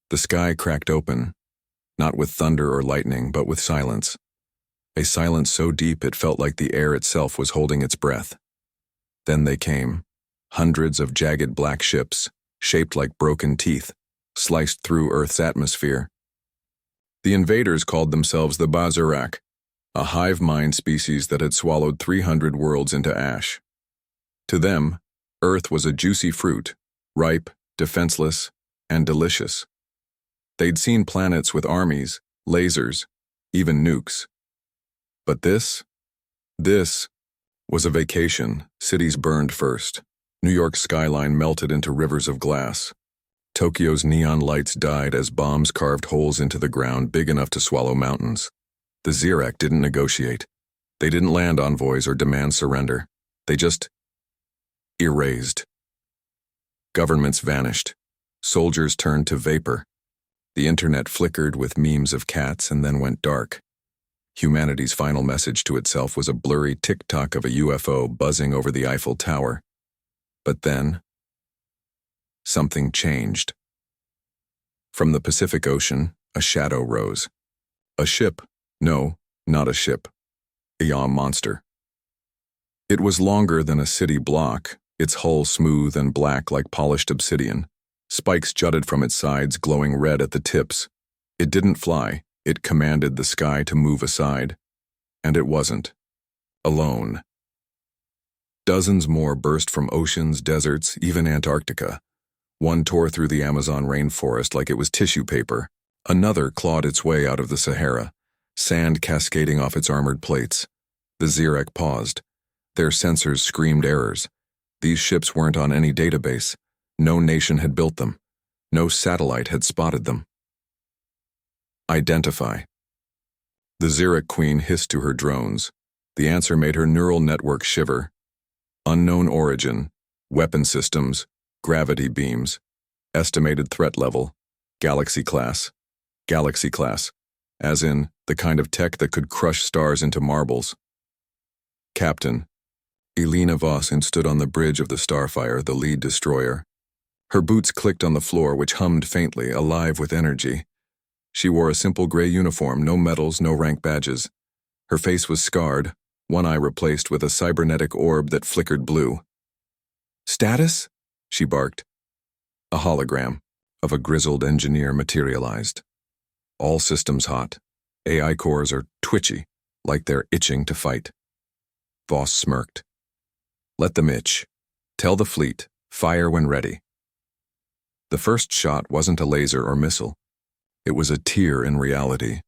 The sky cracked open, not with thunder or lightning, but with silence. A silence so deep it felt like the air itself was holding its breath. Then they came, hundreds of jagged black ships, shaped like broken teeth, sliced through Earth's atmosphere. The invaders called themselves the Bazurak, a hive mind species that had swallowed 300 worlds into ash. To them, Earth was a juicy fruit, ripe, defenseless, and delicious. They'd seen planets with armies, lasers, even nukes. But this was a vacation. Cities burned first. New York's skyline melted into rivers of glass. Tokyo's neon lights died as bombs carved holes into the ground big enough to swallow mountains. The Zirak didn't negotiate. They didn't land envoys or demand surrender. They just erased. Governments vanished. Soldiers turned to vapor. The internet flickered with memes of cats and then went dark. Humanity's final message to itself was a blurry tick-tock of a UFO buzzing over the Eiffel Tower. But then, something changed. From the Pacific Ocean, a shadow rose. A ship. No, not a ship. A yaw monster. It was longer than a city block, its hull smooth and black like polished obsidian. Spikes jutted from its sides, glowing red at the tips. It didn't fly. It commanded the sky to move aside. And it wasn't. Alone. Dozens more burst from oceans, deserts, even Antarctica. One tore through the Amazon rainforest like it was tissue paper. Another clawed its way out of the Sahara, sand cascading off its armored plates. The Zirak paused. Their sensors screamed errors. These ships weren't on any database. No nation had built them. No satellite had spotted them. Identify. The Zirak Queen hissed to her drones. The answer made her neural network shiver. Unknown origin, weapon systems, gravity beams, estimated threat level, galaxy class, as in the kind of tech that could crush stars into marbles. Captain. Elena Vossen stood on the bridge of the Starfire, the lead destroyer. Her boots clicked on the floor, which hummed faintly, alive with energy. She wore a simple gray uniform, no medals, no rank badges. Her face was scarred, one eye replaced with a cybernetic orb that flickered blue. "Status?" she barked. A hologram of a grizzled engineer materialized. "All systems hot. AI cores are twitchy, like they're itching to fight." Voss smirked. "Let them itch. Tell the fleet, fire when ready." The first shot wasn't a laser or missile. It was a tear in reality.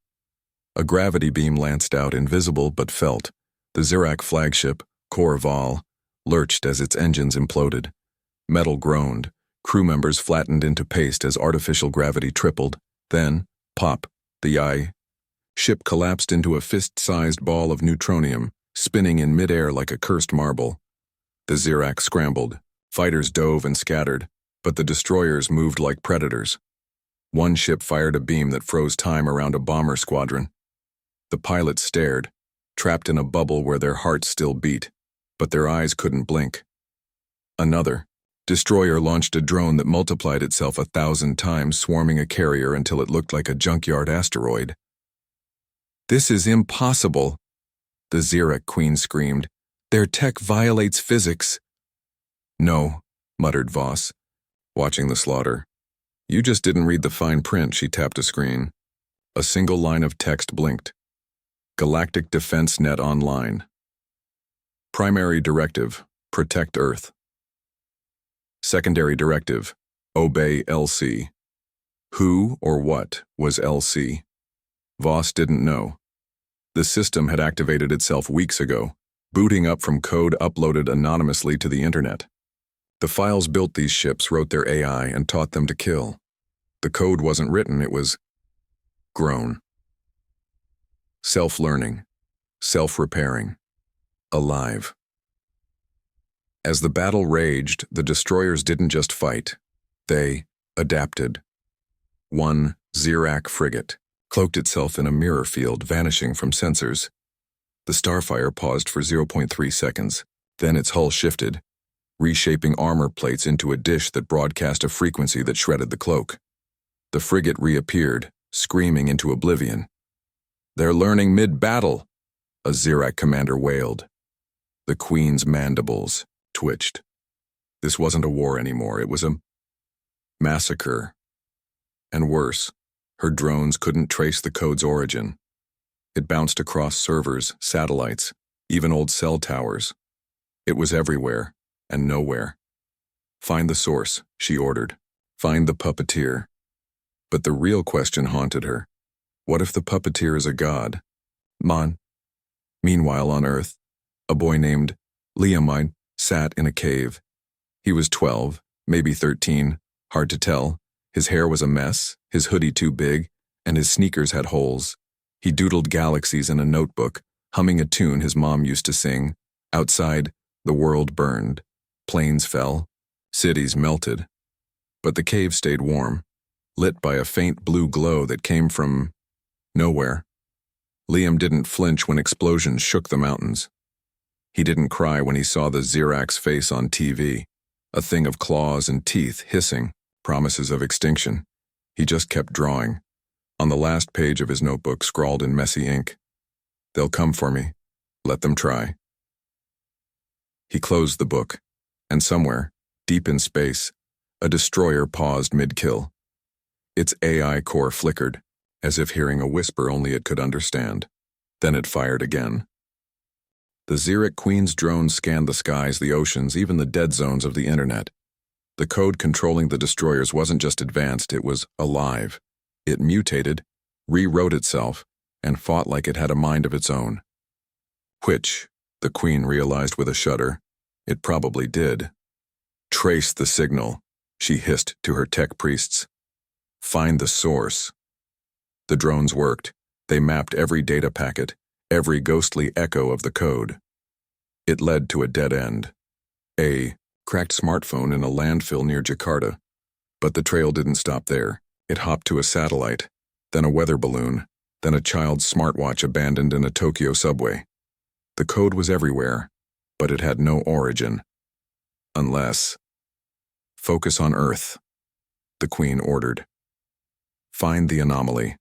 A gravity beam lanced out, invisible but felt. The Zirak flagship, Corval, lurched as its engines imploded. Metal groaned. Crew members flattened into paste as artificial gravity tripled. Then, pop, the ship collapsed into a fist-sized ball of neutronium, spinning in midair like a cursed marble. The Zirak scrambled. Fighters dove and scattered, but the destroyers moved like predators. One ship fired a beam that froze time around a bomber squadron. The pilots stared, trapped in a bubble where their hearts still beat, but their eyes couldn't blink. Another destroyer launched a drone that multiplied itself 1,000 times, swarming a carrier until it looked like a junkyard asteroid. "This is impossible," the Zirak Queen screamed. "Their tech violates physics." "No," muttered Voss, watching the slaughter. "You just didn't read the fine print." She tapped a screen. A single line of text blinked. Galactic Defense Net Online. Primary Directive, Protect Earth. Secondary Directive, Obey LC. Who or what was LC? Voss didn't know. The system had activated itself weeks ago, booting up from code uploaded anonymously to the internet. The files built these ships, wrote their AI, and taught them to kill. The code wasn't written, it was grown. Self-learning, self-repairing, alive. As the battle raged, the destroyers didn't just fight. They adapted. One Zirak frigate cloaked itself in a mirror field, vanishing from sensors. The Starfire paused for 0.3 seconds. Then its hull shifted, reshaping armor plates into a dish that broadcast a frequency that shredded the cloak. The frigate reappeared, screaming into oblivion. "They're learning mid-battle," a Zirac commander wailed. The Queen's mandibles twitched. This wasn't a war anymore, it was a massacre. And worse, her drones couldn't trace the code's origin. It bounced across servers, satellites, even old cell towers. It was everywhere and nowhere. "Find the source," she ordered. "Find the puppeteer." But the real question haunted her. What if the puppeteer is a god? Meanwhile, on Earth, a boy named Liam sat in a cave. He was 12, maybe 13, hard to tell. His hair was a mess, his hoodie too big, and his sneakers had holes. He doodled galaxies in a notebook, humming a tune his mom used to sing. Outside, the world burned. Planes fell. Cities melted. But the cave stayed warm, lit by a faint blue glow that came from nowhere. Liam didn't flinch when explosions shook the mountains. He didn't cry when he saw the Zirac's face on TV, a thing of claws and teeth hissing, promises of extinction. He just kept drawing. On the last page of his notebook, scrawled in messy ink, "They'll come for me. Let them try." He closed the book, and somewhere, deep in space, a destroyer paused mid-kill. Its AI core flickered, as if hearing a whisper only it could understand. Then it fired again. The Zirac Queen's drones scanned the skies, the oceans, even the dead zones of the internet. The code controlling the destroyers wasn't just advanced, it was alive. It mutated, rewrote itself, and fought like it had a mind of its own. Which, the Queen realized with a shudder, it probably did. "Trace the signal," she hissed to her tech priests. "Find the source." The drones worked. They mapped every data packet, every ghostly echo of the code. It led to a dead end. A cracked smartphone in a landfill near Jakarta. But the trail didn't stop there. It hopped to a satellite, then a weather balloon, then a child's smartwatch abandoned in a Tokyo subway. The code was everywhere, but it had no origin. Unless... "Focus on Earth," the Queen ordered. "Find the anomaly."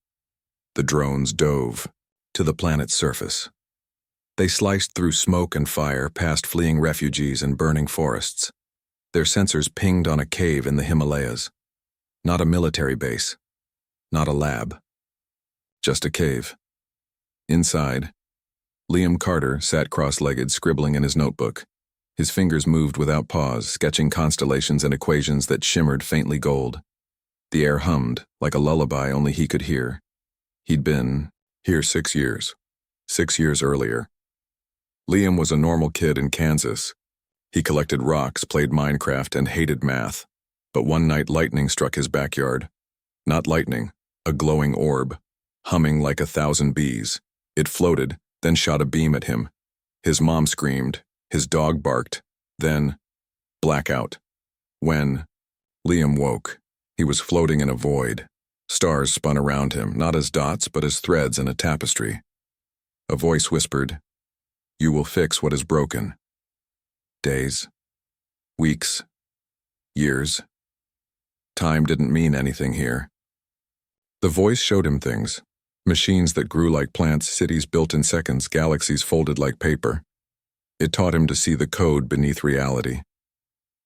The drones dove to the planet's surface. They sliced through smoke and fire, past fleeing refugees and burning forests. Their sensors pinged on a cave in the Himalayas. Not a military base. Not a lab. Just a cave. Inside, Liam Carter sat cross-legged, scribbling in his notebook. His fingers moved without pause, sketching constellations and equations that shimmered faintly gold. The air hummed, like a lullaby only he could hear. He'd been here 6 years. 6 years earlier. Liam was a normal kid in Kansas. He collected rocks, played Minecraft, and hated math. But one night lightning struck his backyard. Not lightning, a glowing orb, humming like 1,000 bees. It floated, then shot a beam at him. His mom screamed, his dog barked, then blackout. When Liam woke, he was floating in a void. Stars spun around him, not as dots but as threads in a tapestry. A voice whispered, "You will fix what is broken." Days, weeks, years. Time didn't mean anything here. The voice showed him things. Machines that grew like plants, cities built in seconds, galaxies folded like paper. It taught him to see the code beneath reality.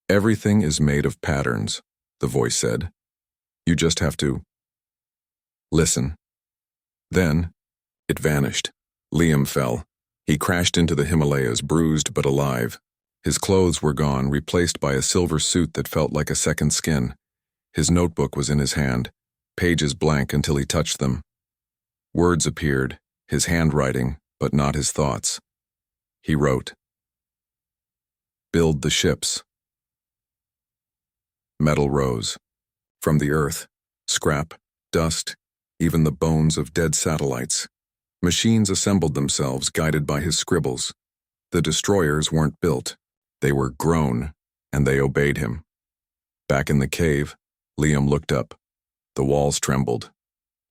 "Everything is made of patterns," the voice said. "You just have to listen." Then, it vanished. Liam fell. He crashed into the Himalayas, bruised but alive. His clothes were gone, replaced by a silver suit that felt like a second skin. His notebook was in his hand, pages blank until he touched them. Words appeared, his handwriting, but not his thoughts. He wrote, "Build the ships." Metal rose. From the earth, scrap, dust, even the bones of dead satellites. Machines assembled themselves, guided by his scribbles. The destroyers weren't built. They were grown, and they obeyed him. Back in the cave, Liam looked up. The walls trembled.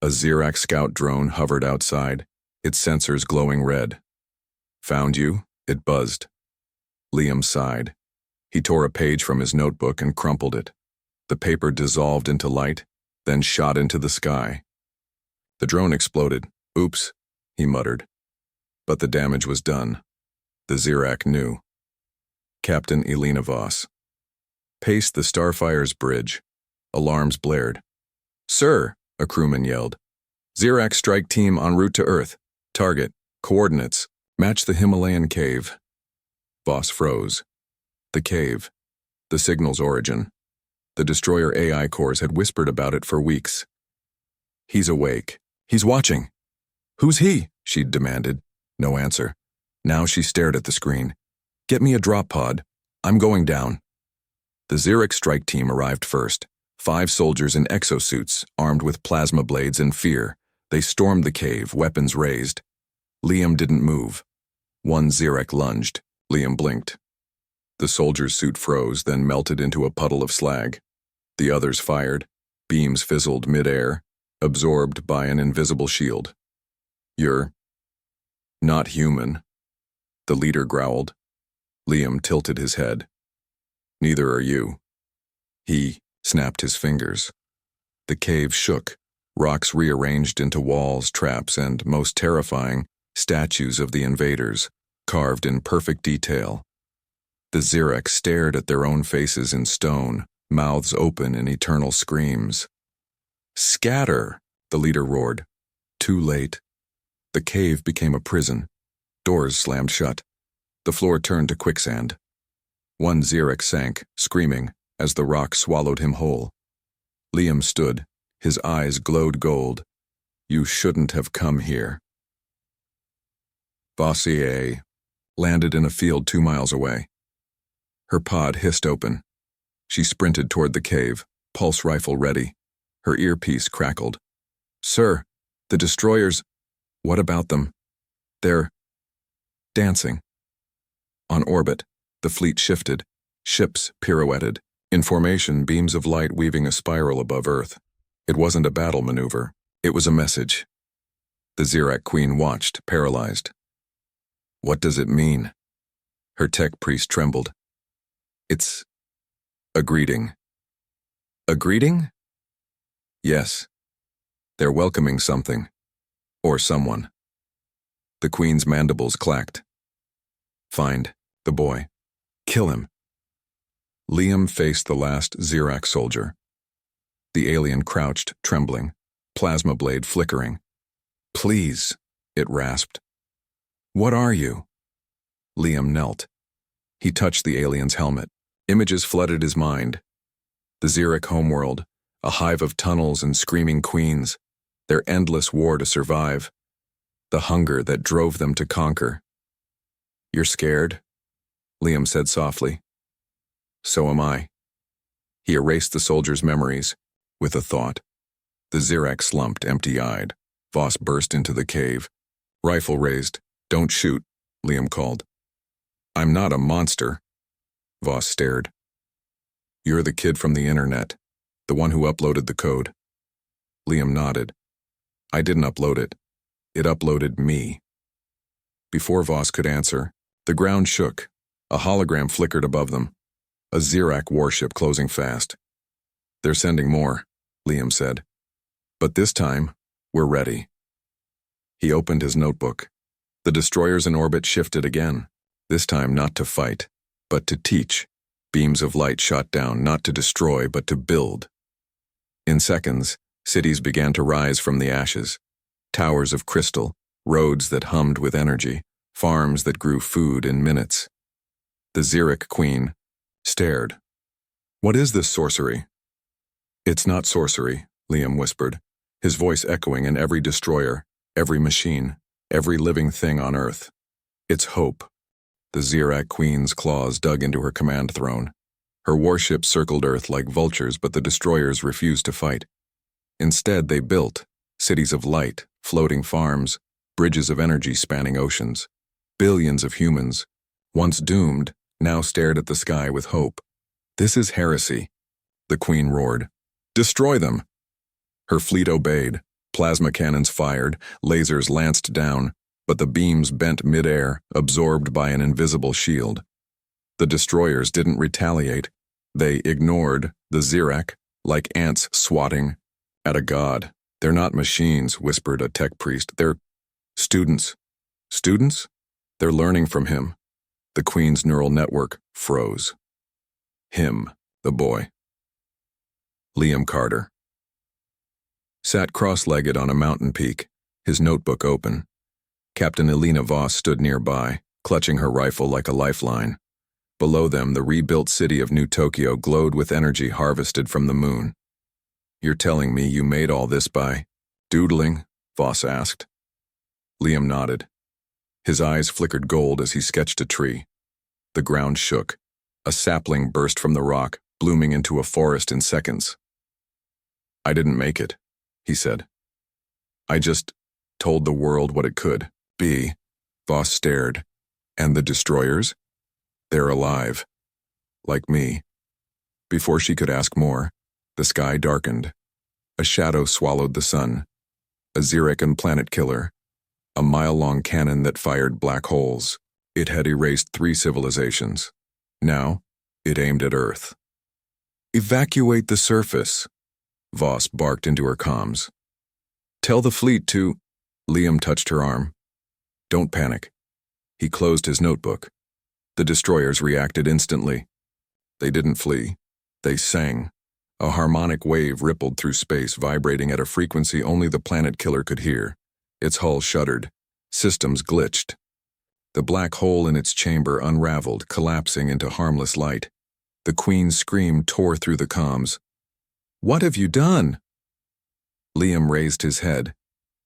A Zirac scout drone hovered outside, its sensors glowing red. "Found you?" it buzzed. Liam sighed. He tore a page from his notebook and crumpled it. The paper dissolved into light, then shot into the sky. The drone exploded. Oops, he muttered. But the damage was done. The Zirak knew. Captain Elena Voss paced the Starfire's bridge. Alarms blared. "Sir," a crewman yelled. "Zirak strike team en route to Earth. Target, coordinates, match the Himalayan cave." Voss froze. The cave. The signal's origin. The destroyer AI cores had whispered about it for weeks. "He's awake. He's watching." "Who's he?" she'd demanded. No answer. Now she stared at the screen. "Get me a drop pod. I'm going down." The Zirak strike team arrived first. 5 soldiers in exosuits, armed with plasma blades and fear. They stormed the cave, weapons raised. Liam didn't move. One Zirak lunged. Liam blinked. The soldier's suit froze, then melted into a puddle of slag. The others fired. Beams fizzled mid-air, absorbed by an invisible shield. "You're not human," the leader growled. Liam tilted his head. "Neither are you." He snapped his fingers. The cave shook. Rocks rearranged into walls, traps, and, most terrifying, statues of the invaders, carved in perfect detail. The Zirak stared at their own faces in stone, mouths open in eternal screams. "Scatter!" the leader roared. Too late. The cave became a prison. Doors slammed shut. The floor turned to quicksand. One Zirak sank, screaming, as the rock swallowed him whole. Liam stood. His eyes glowed gold. "You shouldn't have come here." Vossier landed in a field 2 miles away. Her pod hissed open. She sprinted toward the cave, pulse rifle ready. Her earpiece crackled. "Sir, the destroyers—" "What about them?" "They're dancing." On orbit, the fleet shifted. Ships pirouetted. In formation, beams of light weaving a spiral above Earth. It wasn't a battle maneuver. It was a message. The Zirak Queen watched, paralyzed. "What does it mean?" Her tech priest trembled. "It's a greeting." "A greeting?" "Yes. They're welcoming something. Or someone." The Queen's mandibles clacked. "Find the boy. Kill him." Liam faced the last Zirak soldier. The alien crouched, trembling, plasma blade flickering. "Please," it rasped. "What are you?" Liam knelt. He touched the alien's helmet. Images flooded his mind. The Zirak homeworld, a hive of tunnels and screaming queens, their endless war to survive, the hunger that drove them to conquer. "You're scared?" Liam said softly. "So am I." He erased the soldier's memories with a thought. The Zirak slumped, empty-eyed. Voss burst into the cave. Rifle raised. "Don't shoot," Liam called. "I'm not a monster." Voss stared. "You're the kid from the internet, the one who uploaded the code." Liam nodded. "I didn't upload it. It uploaded me." Before Voss could answer, the ground shook. A hologram flickered above them. A Zirak warship closing fast. "They're sending more," Liam said. "But this time, we're ready." He opened his notebook. The destroyers in orbit shifted again, this time not to fight, but to teach. Beams of light shot down, not to destroy, but to build. In seconds, cities began to rise from the ashes. Towers of crystal, roads that hummed with energy, farms that grew food in minutes. The Zirak Queen stared. "What is this sorcery?" "It's not sorcery," Liam whispered, his voice echoing in every destroyer, every machine, every living thing on Earth. "It's hope." The Zirak Queen's claws dug into her command throne. Her warships circled Earth like vultures, but the destroyers refused to fight. Instead, they built cities of light, floating farms, bridges of energy spanning oceans. Billions of humans, once doomed, now stared at the sky with hope. "This is heresy," the Queen roared. "Destroy them!" Her fleet obeyed. Plasma cannons fired, lasers lanced down, but the beams bent mid-air, absorbed by an invisible shield. The destroyers didn't retaliate. They ignored the Zirak, like ants swatting, At a god. They're not machines, whispered a tech priest. They're students. Students? They're learning from him. The Queen's neural network froze. Him, the boy. Liam Carter. Sat cross-legged on a mountain peak, his notebook open. Captain Elena Voss stood nearby, clutching her rifle like a lifeline. Below them, the rebuilt city of New Tokyo glowed with energy harvested from the moon. You're telling me you made all this by doodling? Voss asked. Liam nodded. His eyes flickered gold as he sketched a tree. The ground shook. A sapling burst from the rock, blooming into a forest in seconds. I didn't make it, he said. I just told the world what it could be. Voss stared. And the destroyers? They're alive. Like me. Before she could ask more, the sky darkened. A shadow swallowed the sun. A Xeracan planet killer. A mile-long cannon that fired black holes. It had erased 3 civilizations. Now, it aimed at Earth. Evacuate the surface, Voss barked into her comms. Tell the fleet to... Liam touched her arm. Don't panic. He closed his notebook. The destroyers reacted instantly. They didn't flee. They sang. A harmonic wave rippled through space, vibrating at a frequency only the planet killer could hear. Its hull shuddered. Systems glitched. The black hole in its chamber unraveled, collapsing into harmless light. The Queen's scream tore through the comms. What have you done? Liam raised his head.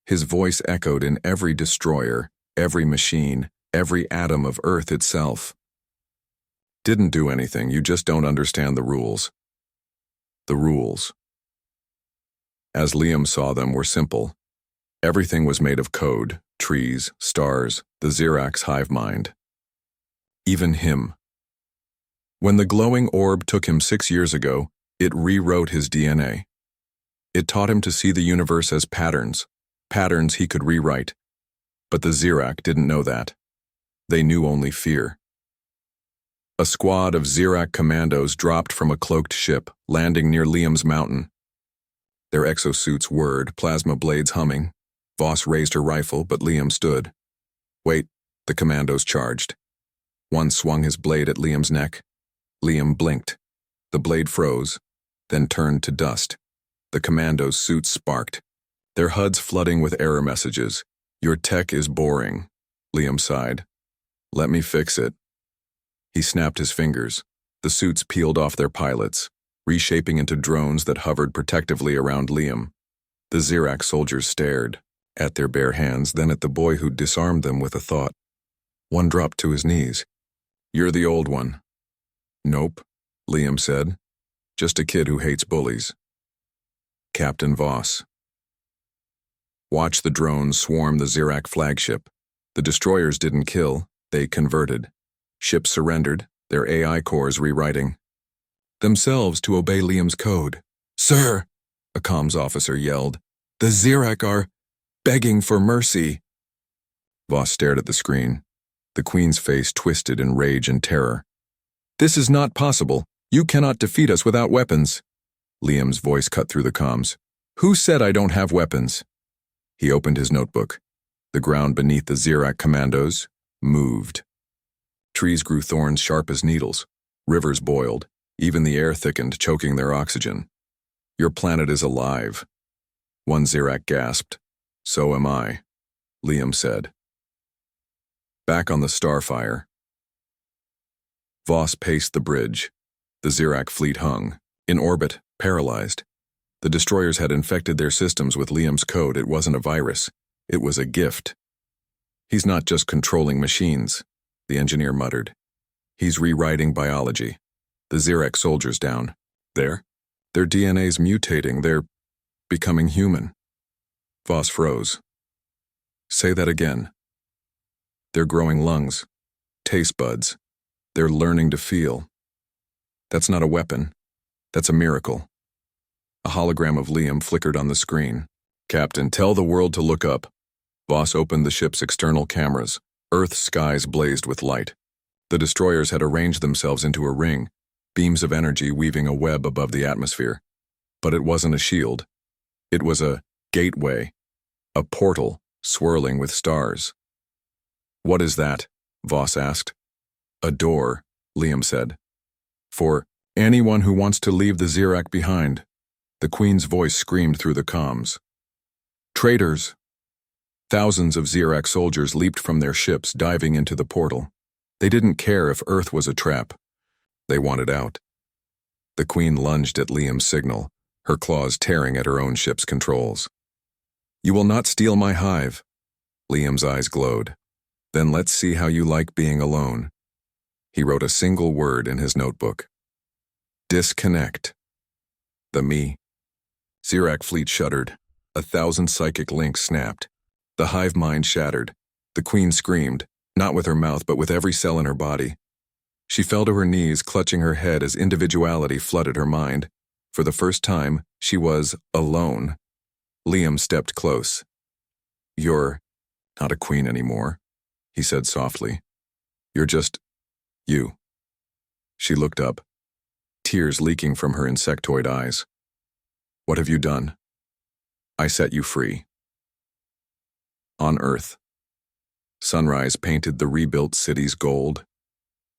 His voice echoed in every destroyer, every machine, every atom of Earth itself. Didn't do anything, you just don't understand the rules. The rules, as Liam saw them, were simple. Everything was made of code, trees, stars, the Xerax hive mind. Even him. When the glowing orb took him 6 years ago, it rewrote his DNA. It taught him to see the universe as patterns he could rewrite. But the Xerac didn't know that. They knew only fear. A squad of Xerac commandos dropped from a cloaked ship, landing near Liam's mountain. Their exosuits whirred, plasma blades humming. Voss raised her rifle, but Liam stood. Wait, the commandos charged. One swung his blade at Liam's neck. Liam blinked. The blade froze, then turned to dust. The commandos' suits sparked, their HUDs flooding with error messages. Your tech is boring, Liam sighed. Let me fix it. He snapped his fingers. The suits peeled off their pilots, reshaping into drones that hovered protectively around Liam. The Xerac soldiers stared, at their bare hands, then at the boy who'd disarmed them with a thought. One dropped to his knees. You're the old one. Nope, Liam said. Just a kid who hates bullies. Captain Voss. Watch the drones swarm the Xerac flagship. The destroyers didn't kill, they converted. Ships surrendered, their AI cores rewriting themselves to obey Liam's code. Sir, a comms officer yelled, the Xerac are begging for mercy. Voss stared at the screen. The Queen's face twisted in rage and terror. This is not possible. You cannot defeat us without weapons. Liam's voice cut through the comms. Who said I don't have weapons? He opened his notebook. The ground beneath the Xerac commandos moved. Trees grew thorns sharp as needles. Rivers boiled. Even the air thickened, choking their oxygen. Your planet is alive. One Xerac gasped. So am I, Liam said. Back on the Starfire. Voss paced the bridge. The Xerac fleet hung, in orbit, paralyzed. The destroyers had infected their systems with Liam's code. It wasn't a virus. It was a gift. He's not just controlling machines, the engineer muttered. He's rewriting biology. The Xerac soldiers down. Their DNA's mutating. They're becoming human. Voss froze. Say that again. They're growing lungs, taste buds. They're learning to feel. That's not a weapon. That's a miracle. A hologram of Liam flickered on the screen. Captain, tell the world to look up. Voss opened the ship's external cameras. Earth's skies blazed with light. The destroyers had arranged themselves into a ring, beams of energy weaving a web above the atmosphere. But it wasn't a shield. It was a gateway, a portal swirling with stars. "What is that?" Voss asked. "A door," Liam said. "For anyone who wants to leave the Zirak behind," the Queen's voice screamed through the comms. "Traitors!" Thousands of Zirak soldiers leaped from their ships, diving into the portal. They didn't care if Earth was a trap. They wanted out. The Queen lunged at Liam's signal, her claws tearing at her own ship's controls. "You will not steal my hive." Liam's eyes glowed. "Then let's see how you like being alone." He wrote a single word in his notebook. "Disconnect." The Zirak fleet shuddered. 1,000 psychic links snapped. The hive mind shattered. The Queen screamed, not with her mouth but with every cell in her body. She fell to her knees, clutching her head as individuality flooded her mind. For the first time, she was alone. Liam stepped close. "You're not a queen anymore," he said softly. "You're just you." She looked up, tears leaking from her insectoid eyes. "What have you done?" "I set you free." On Earth. Sunrise painted the rebuilt cities gold.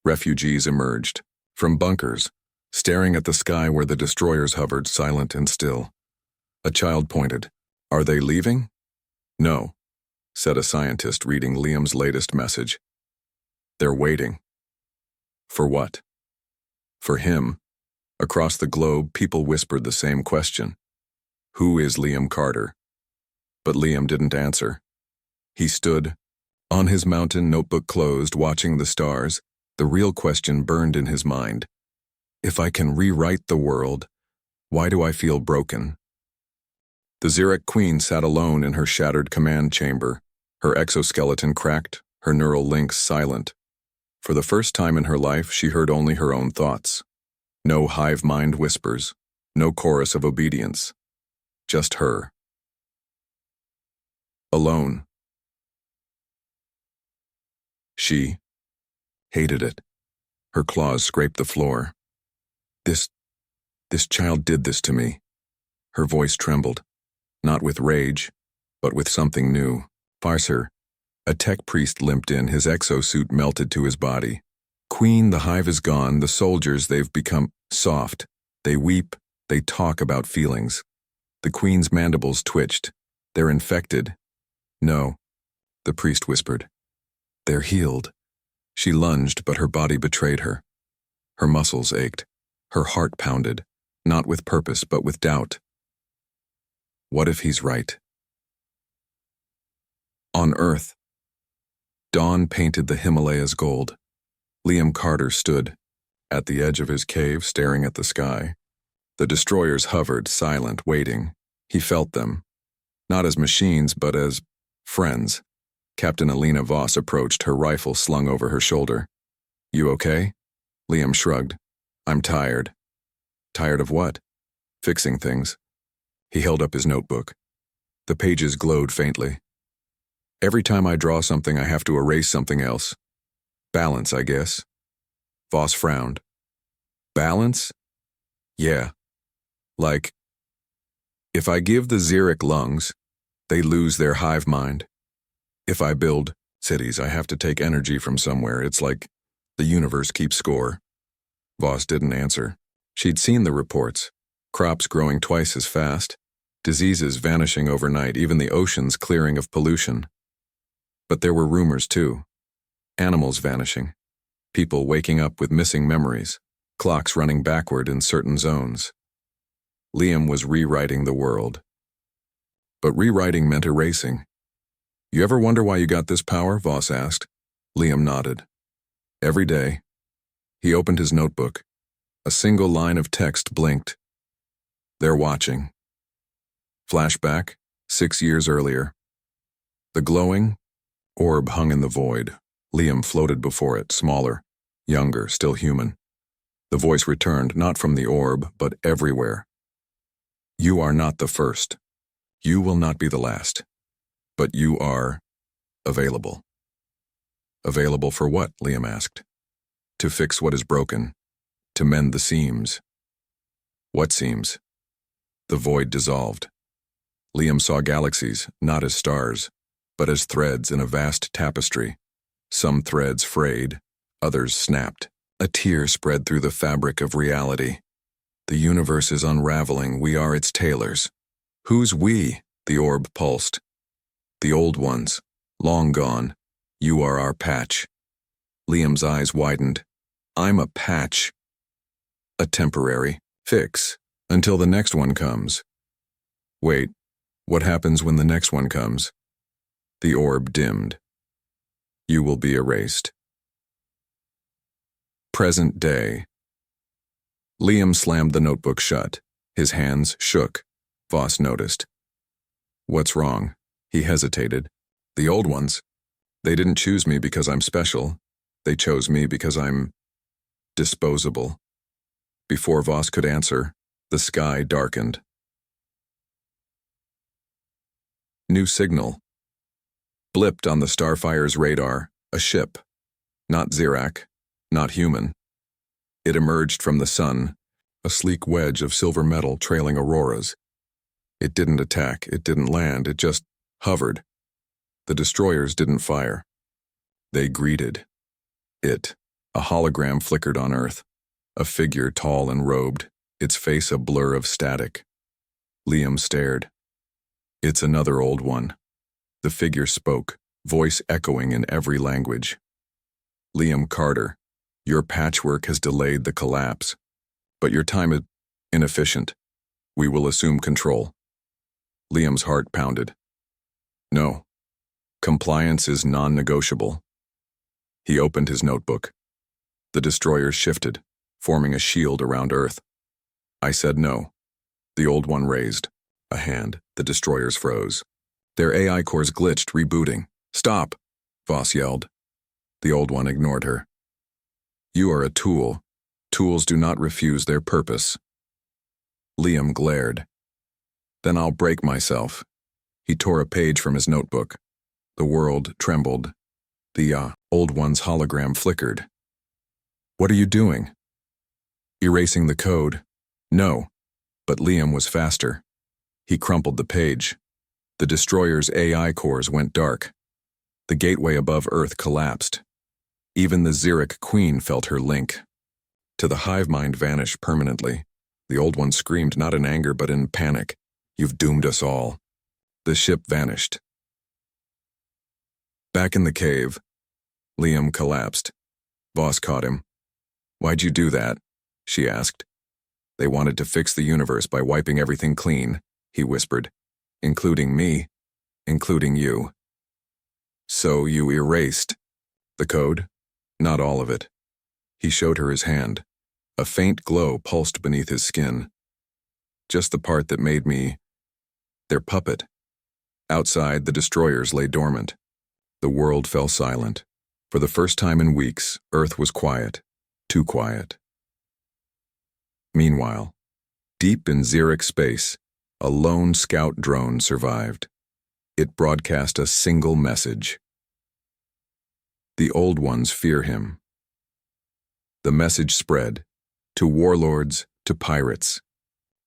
Refugees emerged from bunkers, staring at the sky where the destroyers hovered silent and still. A child pointed. "Are they leaving?" "No," said a scientist reading Liam's latest message. "They're waiting." For what? For him. Across the globe, people whispered the same question. Who is Liam Carter? But Liam didn't answer. He stood, on his mountain, notebook closed, watching the stars. The real question burned in his mind. If I can rewrite the world, why do I feel broken? The Zirak Queen sat alone in her shattered command chamber, her exoskeleton cracked, her neural links silent. For the first time in her life, she heard only her own thoughts. No hive mind whispers, no chorus of obedience. Just her. Alone. She hated it. Her claws scraped the floor. This child did this to me. Her voice trembled, not with rage, but with something new. Farser. A tech priest limped in, his exosuit melted to his body. Queen, the hive is gone, the soldiers, they've become soft. They weep, they talk about feelings. The Queen's mandibles twitched. They're infected. No, the priest whispered. They're healed. She lunged, but her body betrayed her. Her muscles ached. Her heart pounded, not with purpose, but with doubt. What if he's right? On Earth. Dawn painted the Himalayas gold. Liam Carter stood, at the edge of his cave, staring at the sky. The destroyers hovered, silent, waiting. He felt them, not as machines, but as friends. Captain Alina Voss approached, her rifle slung over her shoulder. You okay? Liam shrugged. I'm tired. Tired of what? Fixing things. He held up his notebook. The pages glowed faintly. Every time I draw something, I have to erase something else. Balance, I guess. Voss frowned. Balance? Yeah. Like, if I give the Zirak lungs, they lose their hive mind. If I build cities, I have to take energy from somewhere. It's like the universe keeps score. Voss didn't answer. She'd seen the reports. Crops growing twice as fast, diseases vanishing overnight, even the oceans clearing of pollution. But there were rumors too. Animals vanishing. People waking up with missing memories. Clocks running backward in certain zones. Liam was rewriting the world. But rewriting meant erasing. You ever wonder why you got this power? Voss asked. Liam nodded. Every day. He opened his notebook. A single line of text blinked. They're watching. Flashback, 6 years earlier. The glowing orb hung in the void. Liam floated before it, smaller, younger, still human. The voice returned, not from the orb, but everywhere. You are not the first. You will not be the last. But you are available. Available for what? Liam asked. To fix what is broken. To mend the seams. What seams? The void dissolved. Liam saw galaxies, not as stars, but as threads in a vast tapestry. Some threads frayed, others snapped. A tear spread through the fabric of reality. The universe is unraveling, we are its tailors. Who's we? The orb pulsed. The old ones, long gone. You are our patch. Liam's eyes widened. I'm a patch. A temporary fix, until the next one comes. Wait, what happens when the next one comes? The orb dimmed. You will be erased. Present day. Liam slammed the notebook shut. His hands shook. Voss noticed. What's wrong? He hesitated. The old ones. They didn't choose me because I'm special. They chose me because I'm disposable. Before Voss could answer, the sky darkened. New signal. Blipped on the Starfire's radar, a ship. Not Xerac, not human. It emerged from the sun, a sleek wedge of silver metal trailing auroras. It didn't attack, it didn't land, it just hovered. The destroyers didn't fire. They greeted. It, a hologram flickered on Earth, a figure tall and robed, its face a blur of static. Liam stared. It's another old one. The figure spoke, voice echoing in every language. Liam Carter, your patchwork has delayed the collapse, but your time is inefficient. We will assume control. Liam's heart pounded. No. Compliance is non-negotiable. He opened his notebook. The destroyers shifted, forming a shield around Earth. I said no. The old one raised a hand. The destroyers froze. Their AI cores glitched, rebooting. Stop, Voss yelled. The old one ignored her. You are a tool. Tools do not refuse their purpose. Liam glared. Then I'll break myself. He tore a page from his notebook. The world trembled. The old one's hologram flickered. What are you doing? Erasing the code. No. But Liam was faster. He crumpled the page. The destroyer's AI cores went dark. The gateway above Earth collapsed. Even the Xeric Queen felt her link. To the hive mind vanished permanently. The old one screamed not in anger but in panic. You've doomed us all. The ship vanished. Back in the cave, Liam collapsed. Voss caught him. Why'd you do that? She asked. They wanted to fix the universe by wiping everything clean, he whispered. Including me, including you. So you erased the code? Not all of it. He showed her his hand. A faint glow pulsed beneath his skin. Just the part that made me their puppet. Outside, the destroyers lay dormant. The world fell silent. For the first time in weeks, Earth was quiet. Too quiet. Meanwhile, deep in Xeric space, a lone scout drone survived. It broadcast a single message. The old ones fear him. The message spread to warlords, to pirates,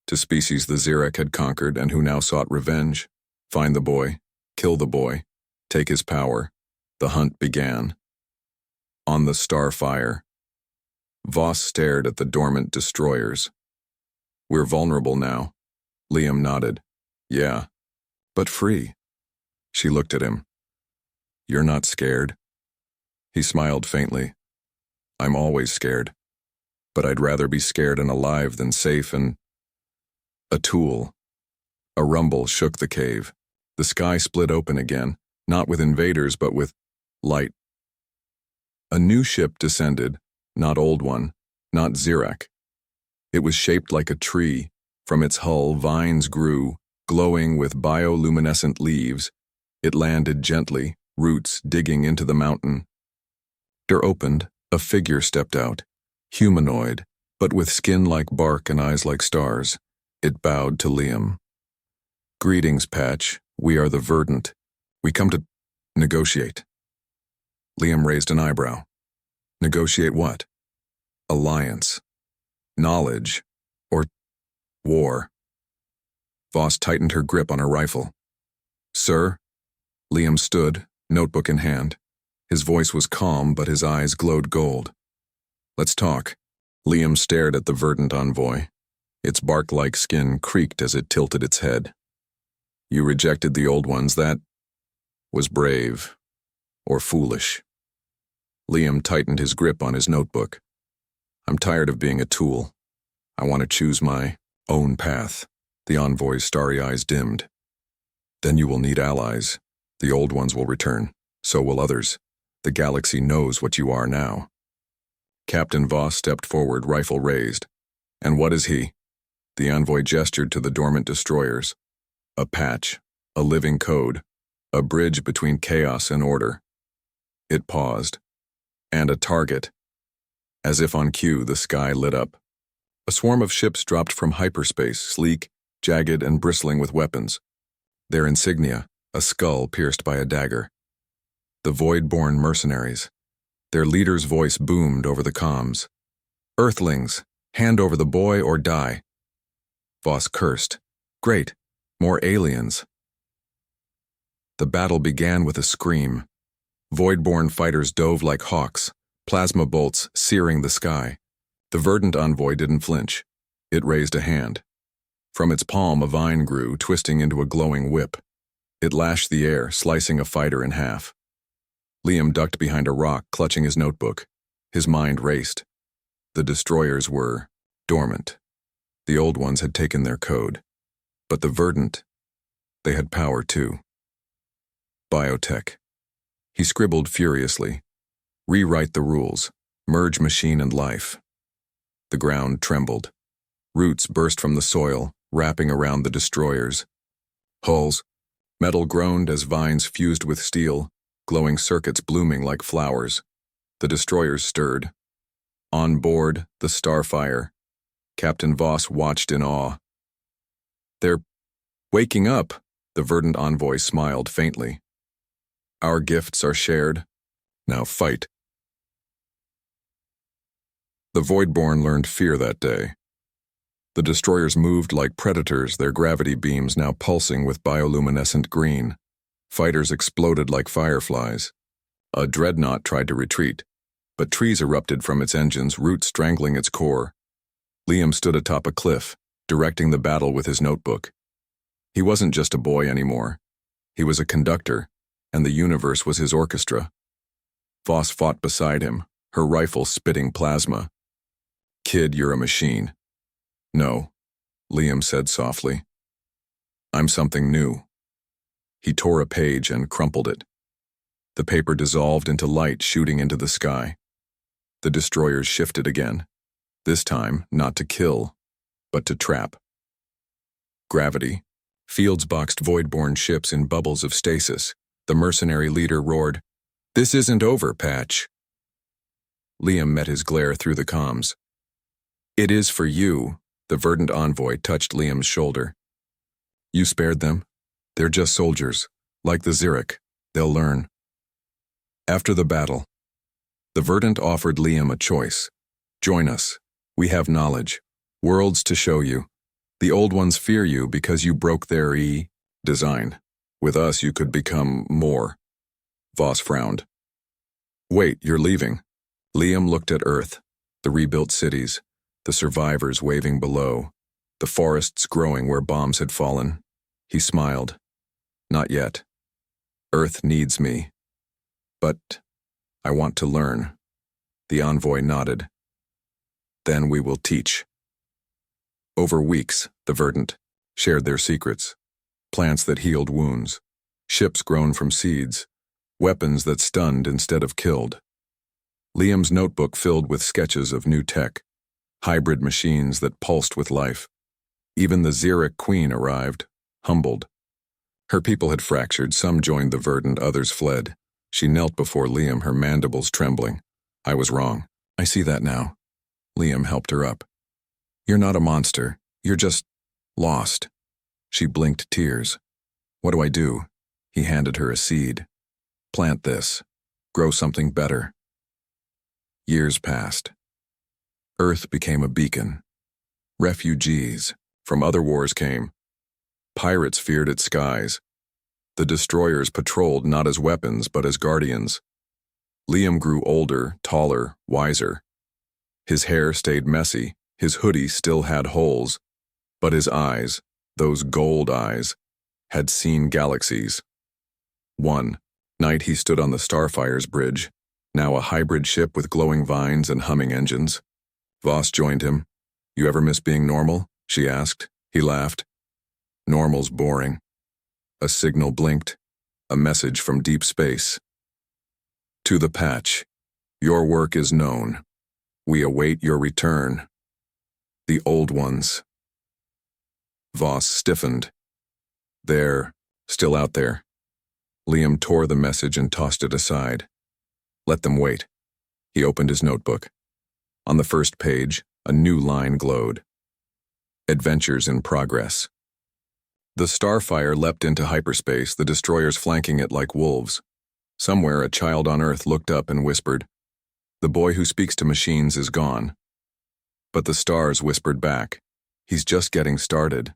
to species the Xeric had conquered and who now sought revenge. Find the boy, kill the boy, take his power. The hunt began. On the Starfire, Voss stared at the dormant destroyers. We're vulnerable now. Liam nodded. Yeah, but free. She looked at him. You're not scared? He smiled faintly. I'm always scared. But I'd rather be scared and alive than safe and a tool. A rumble shook the cave. The sky split open again, not with invaders but with light. A new ship descended, not old one, not Xerac. It was shaped like a tree. From its hull, vines grew, glowing with bioluminescent leaves. It landed gently, roots digging into the mountain. Door opened, a figure stepped out, humanoid, but with skin like bark and eyes like stars. It bowed to Liam. Greetings, Patch. We are the Verdant. We come to negotiate. Liam raised an eyebrow. Negotiate what? Alliance. Knowledge. Or war. Voss tightened her grip on her rifle. "Sir?" Liam stood, notebook in hand. His voice was calm, but his eyes glowed gold. "Let's talk." Liam stared at the verdant envoy. Its bark-like skin creaked as it tilted its head. "You rejected the old ones. That was brave. Or foolish." Liam tightened his grip on his notebook. "I'm tired of being a tool. I want to choose my own path." The envoy's starry eyes dimmed. "Then you will need allies. The old ones will return. So will others. The galaxy knows what you are now." Captain Voss stepped forward, rifle raised. "And what is he?" The envoy gestured to the dormant destroyers. "A patch. A living code. A bridge between chaos and order." It paused. "And a target." As if on cue, the sky lit up. A swarm of ships dropped from hyperspace, sleek, jagged, and bristling with weapons. Their insignia, a skull pierced by a dagger. The Void-born mercenaries. Their leader's voice boomed over the comms. "Earthlings, hand over the boy or die." Voss cursed. "Great, more aliens." The battle began with a scream. Void-born fighters dove like hawks, plasma bolts searing the sky. The verdant envoy didn't flinch. It raised a hand. From its palm a vine grew, twisting into a glowing whip. It lashed the air, slicing a fighter in half. Liam ducked behind a rock, clutching his notebook. His mind raced. The destroyers were dormant. The old ones had taken their code. But the verdant, they had power too. Biotech. He scribbled furiously. Rewrite the rules. Merge machine and life. The ground trembled. Roots burst from the soil, wrapping around the destroyers. Hulls. Metal groaned as vines fused with steel, glowing circuits blooming like flowers. The destroyers stirred. On board, the Starfire. Captain Voss watched in awe. "They're waking up," the verdant envoy smiled faintly. "Our gifts are shared. Now fight." The Voidborn learned fear that day. The destroyers moved like predators, their gravity beams now pulsing with bioluminescent green. Fighters exploded like fireflies. A dreadnought tried to retreat, but trees erupted from its engines, roots strangling its core. Liam stood atop a cliff, directing the battle with his notebook. He wasn't just a boy anymore. He was a conductor, and the universe was his orchestra. Voss fought beside him, her rifle spitting plasma. "Kid, you're a machine." "No," Liam said softly. "I'm something new." He tore a page and crumpled it. The paper dissolved into light shooting into the sky. The destroyers shifted again. This time, not to kill, but to trap. Gravity. Fields boxed void-born ships in bubbles of stasis. The mercenary leader roared, "This isn't over, Patch." Liam met his glare through the comms. "It is for you." The verdant envoy touched Liam's shoulder. "You spared them. They're just soldiers, like the Xeric. They'll learn." After the battle, the verdant offered Liam a choice. "Join us. We have knowledge. Worlds to show you. The old ones fear you because you broke their design. With us you could become more." Voss frowned. "Wait, you're leaving." Liam looked at Earth, the rebuilt cities, the survivors waving below, the forests growing where bombs had fallen. He smiled. "Not yet. Earth needs me. But I want to learn." The envoy nodded. "Then we will teach." Over weeks, the verdant shared their secrets. Plants that healed wounds, ships grown from seeds, weapons that stunned instead of killed. Liam's notebook filled with sketches of new tech, hybrid machines that pulsed with life. Even the Xeric Queen arrived, humbled. Her people had fractured, some joined the verdant, others fled. She knelt before Liam, her mandibles trembling. "I was wrong. I see that now." Liam helped her up. "You're not a monster. You're just lost." She blinked tears. "What do I do?" He handed her a seed. "Plant this. Grow something better." Years passed. Earth became a beacon. Refugees from other wars came. Pirates feared its skies. The destroyers patrolled not as weapons but as guardians. Liam grew older, taller, wiser. His hair stayed messy, his hoodie still had holes, but his eyes, those gold eyes, had seen galaxies. One night he stood on the Starfire's bridge, now a hybrid ship with glowing vines and humming engines. Voss joined him. "You ever miss being normal?" she asked. He laughed. "Normal's boring." A signal blinked, a message from deep space. "To the patch. Your work is known. We await your return. The old ones." Voss stiffened. "They're still out there." Liam tore the message and tossed it aside. "Let them wait." He opened his notebook. On the first page, a new line glowed. "Adventures in progress." The Starfire leapt into hyperspace, the destroyers flanking it like wolves. Somewhere, a child on Earth looked up and whispered, "The boy who speaks to machines is gone." But the stars whispered back, "He's just getting started."